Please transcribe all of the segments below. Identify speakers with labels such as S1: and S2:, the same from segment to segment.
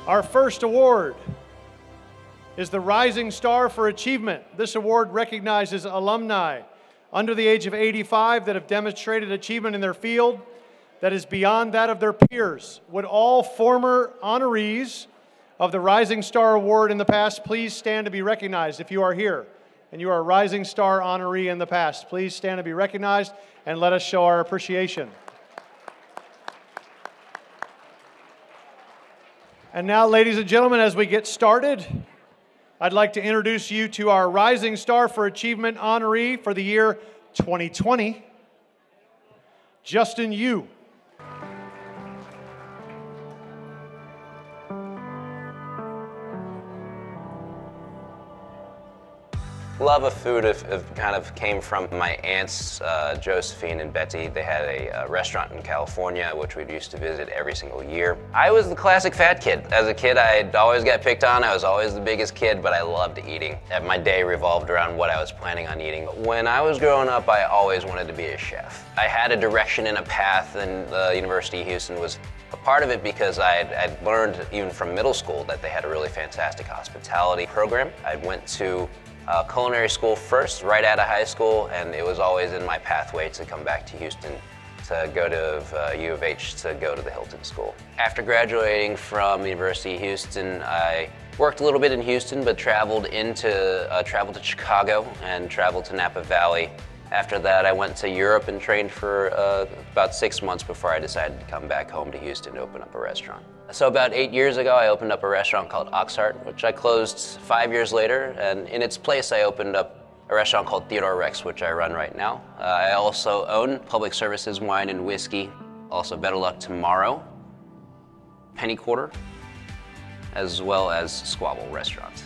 S1: Our first award is the Rising Star for Achievement. This award recognizes alumni under the age of 85 that have demonstrated achievement in their field that is beyond that of their peers. Would all former honorees of the Rising Star Award in the past please stand to be recognized? If you are here and you are a Rising Star honoree in the past, please stand to be recognized and let us show our appreciation. And now, ladies and gentlemen, as we get started, I'd like to introduce you to our Rising Star for Achievement honoree for the year 2020, Justin Yu.
S2: Love of food kind of came from my aunts, Josephine and Betty. They had a restaurant in California, which we used to visit every single year. I was the classic fat kid. As a kid, I always got picked on. I was always the biggest kid, but I loved eating. My day revolved around what I was planning on eating. When I was growing up, I always wanted to be a chef. I had a direction and a path, and the University of Houston was a part of it because I'd learned even from middle school that they had a really fantastic hospitality program. I went to culinary school first, right out of high school, and it was always in my pathway to come back to Houston, to go to U of H, to go to the Hilton School. After graduating from the University of Houston, I worked a little bit in Houston, but traveled to Chicago and traveled to Napa Valley. After that, I went to Europe and trained for about 6 months before I decided to come back home to Houston to open up a restaurant. So about 8 years ago, I opened up a restaurant called Oxheart, which I closed 5 years later, and in its place, I opened up a restaurant called Theodore Rex, which I run right now. I also own Public Services Wine and Whiskey, also Better Luck Tomorrow, Penny Quarter, as well as Squabble Restaurants.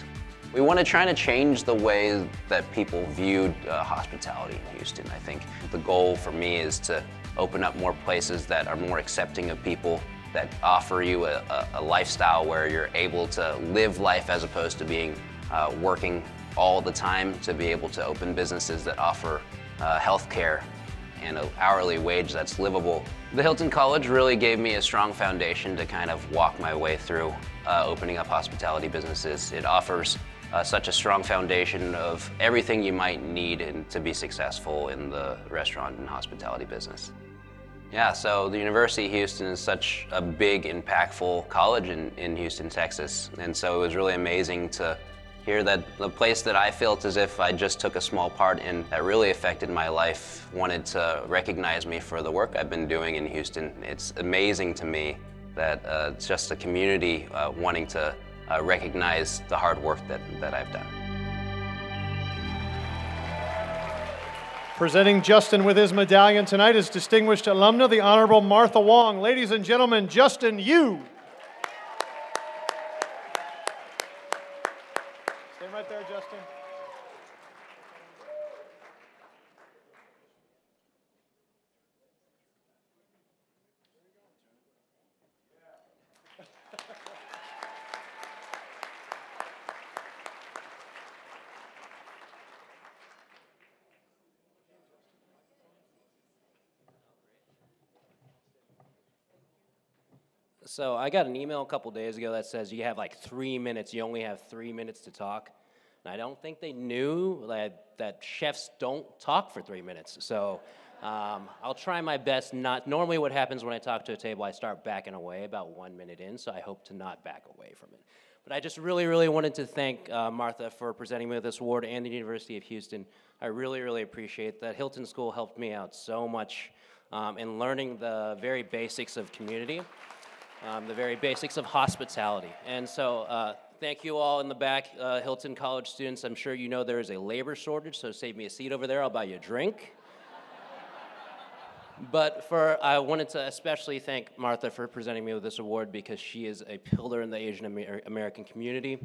S2: We want to try to change the way that people viewed hospitality in Houston. I think the goal for me is to open up more places that are more accepting of people, that offer you a lifestyle where you're able to live life as opposed to being working all the time, to be able to open businesses that offer health care and an hourly wage that's livable. The Hilton College really gave me a strong foundation to kind of walk my way through opening up hospitality businesses. It offers such a strong foundation of everything you might need to be successful in the restaurant and hospitality business. Yeah, so the University of Houston is such a big, impactful college in Houston, Texas. And so it was really amazing to hear that the place that I felt as if I just took a small part in that really affected my life wanted to recognize me for the work I've been doing in Houston. It's amazing to me that it's just a community wanting to recognize the hard work that I've done.
S1: Presenting Justin with his medallion tonight is distinguished alumna, the Honorable Martha Wong. Ladies and gentlemen, Justin Yu. Stay right there, Justin.
S3: So I got an email a couple days ago that says you have like 3 minutes, you only have 3 minutes to talk. And I don't think they knew that chefs don't talk for 3 minutes. So I'll try my best not. Normally what happens when I talk to a table, I start backing away about 1 minute in, so I hope to not back away from it. But I just really wanted to thank Martha for presenting me with this award and the University of Houston. I really appreciate that. Hilton School helped me out so much in learning the very basics of community. The very basics of hospitality. And so thank you all in the back, Hilton College students. I'm sure you know there is a labor shortage, so save me a seat over there. I'll buy you a drink. But I wanted to especially thank Martha for presenting me with this award because she is a pillar in the Asian American community,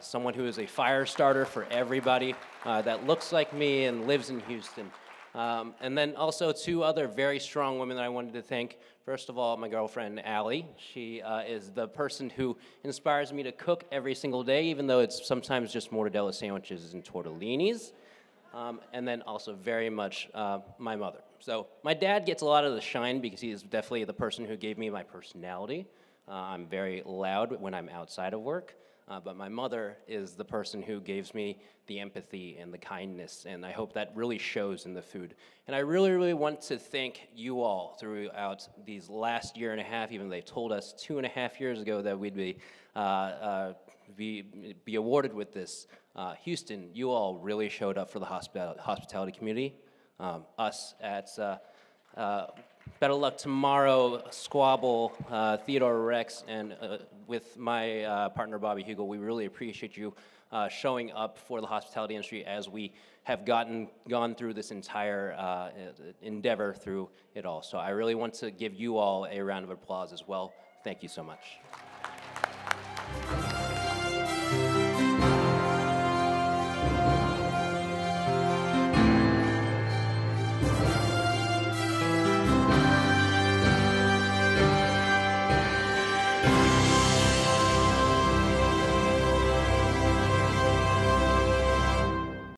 S3: someone who is a fire starter for everybody that looks like me and lives in Houston. And then also 2 other very strong women that I wanted to thank. First of all, my girlfriend, Allie. She is the person who inspires me to cook every single day, even though it's sometimes just mortadella sandwiches and tortellinis. And then also very much my mother. So my dad gets a lot of the shine because he is definitely the person who gave me my personality. I'm very loud when I'm outside of work, but my mother is the person who gives me the empathy and the kindness, and I hope that really shows in the food. And I really, really want to thank you all throughout these last year and a half, even though they told us 2.5 years ago that we'd be awarded with this. Houston, you all really showed up for the hospitality community. Us at Better Luck Tomorrow, Squabble, Theodore Rex, and with my partner Bobby Hugel, we really appreciate you showing up for the hospitality industry as we have gone through this entire endeavor through it all. So I really want to give you all a round of applause as well. Thank you so much.